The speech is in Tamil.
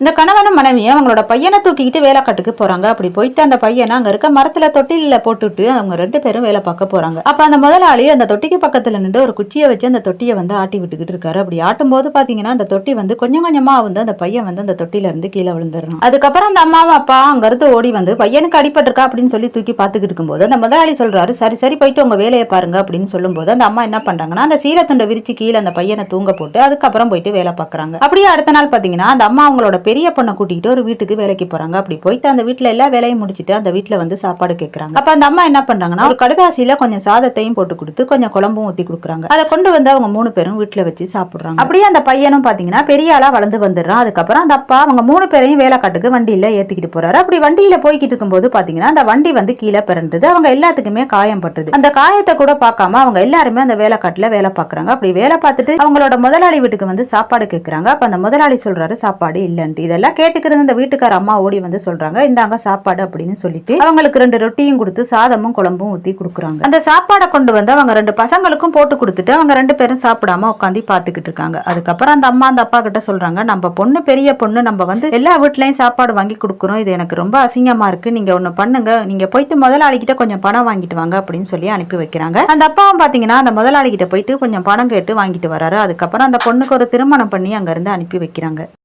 இந்த கணவனும் மனைவியும் அவங்களோட பையனை தூக்கிக்கிட்டு வேலைக்காட்டுக்கு போறாங்க. அப்படி போயிட்டு அந்த பையனை அங்க இருக்க மரத்துல தொட்டில போட்டுட்டு அவங்க 2 பேரும் வேலை பார்க்க போறாங்க. அப்ப அந்த முதலாளி அந்த தொட்டிக்கு பக்கத்துல நின்று ஒரு குச்சியை வச்சு அந்த தொட்டியை ஆட்டி விட்டுக்கிட்டு இருக்காரு. அப்படி ஆட்டும் போது பாத்தீங்கன்னா அந்த தொட்டி கொஞ்சம் கொஞ்சமா அந்த பையன் அந்த தொட்டில இருந்து கீழே விழுந்துடணும். அதுக்கப்புறம் அந்த அம்மாவும் அப்பா அங்க இருந்து ஓடி பையனுக்கு அடிபட்டிருக்கா அப்படின்னு சொல்லி தூக்கி பாத்துக்கிட்டு இருக்கும்போது அந்த முதலாளி சொல்றாரு, சரி சரி போயிட்டு உங்க வேலையை பாருங்க அப்படின்னு சொல்லும் போது அந்த அம்மா என்ன பண்றாங்கன்னா அந்த சீலை துண்டை விரிச்சு கீழே அந்த பையனை தூங்க போட்டு அதுக்கப்புறம் போயிட்டு வேலை பாக்குறாங்க. அப்படியே அடுத்த நாள் பாத்தீங்கன்னா அந்த அம்மா அவங்களோட பெரிய பொண்ணை கூட்டிட்டு ஒரு வீட்டுக்கு வேலைக்கு போறாங்க. அப்படி போயிட்டு அந்த வீட்டுல எல்லா வேலையும் முடிச்சிட்டு அந்த வீட்டுல சாப்பாடு கேட்கறாங்க. அப்ப அந்த அம்மா என்ன பண்றாங்கன்னா ஒரு கடுதாசியில கொஞ்சம் சாதத்தையும் போட்டு கொடுத்து கொஞ்சம் குழம்பும் ஊத்தி கொடுக்குறாங்க. அதை கொண்டு அவங்க 3 பேரும் வீட்டுல வச்சு சாப்பிடுறாங்க. அப்படியே அந்த பையனும் பாத்தீங்கன்னா பெரிய ஆளா வளர்ந்து வந்துடுறான். அதுக்கப்புறம் அந்த அப்பா அவங்க 3 பேரையும் வேலைக்காட்டுக்கு வண்டியில ஏத்திக்கிட்டு போறாரு. அப்படி வண்டியில போய்கிட்டு இருக்கும்போது பாத்தீங்கன்னா அந்த வண்டி கீழே பிறண்டுது. அவங்க எல்லாத்துக்குமே காயம் பட்டுது. அந்த காயத்தை கூட பார்க்காம அவங்க எல்லாருமே அந்த வேலைக்காட்டுல வேலை பாக்குறாங்க. அப்படி வேலை பார்த்துட்டு அவங்களோட முதலாளி வீட்டுக்கு சாப்பாடு கேட்கறாங்க. அப்ப அந்த முதலாளி சொல்றாரு சாப்பாடு இல்லன்ட்டு. இதெல்லாம் கேட்டுக்கிறது அந்த வீட்டுக்கார அம்மா ஓடி சொல்றாங்க, இந்தாங்க சாப்பாடு அப்படின்னு சொல்லிட்டு அவங்களுக்கு 2 ரொட்டியும் கொடுத்து சாதமும் குழம்பும் ஊத்தி கொடுக்குறாங்க. அந்த சாப்பாடை கொண்டு அவங்க 2 பசங்களுக்கும் போட்டு கொடுத்துட்டு அவங்க 2 பேரும் சாப்பிடாம உட்காந்து பாத்துக்கிட்டு இருக்காங்க. அதுக்கப்புறம் அந்த அம்மா அந்த அப்பா கிட்ட சொல்றாங்க, நம்ம பொண்ணு பெரிய பொண்ணு, நம்ம எல்லா வீட்லயும் சாப்பாடு வாங்கி கொடுக்குறோம், இது எனக்கு ரொம்ப அசிங்கமா இருக்கு, நீங்க ஒண்ணு பண்ணுங்க, நீங்க போயிட்டு முதலாளி கிட்ட கொஞ்சம் பணம் வாங்கிட்டு வாங்க அப்படின்னு சொல்லி அனுப்பி வைக்கிறாங்க. அந்த அப்பாவும் பாத்தீங்கன்னா அந்த முதலாளி கிட்ட போயிட்டு கொஞ்சம் பணம் கேட்டு வாங்கிட்டு வராரு. அதுக்கப்புறம் அந்த பொண்ணுக்கு ஒரு திருமணம் பண்ணி அங்க இருந்து அனுப்பி வைக்கிறாங்க.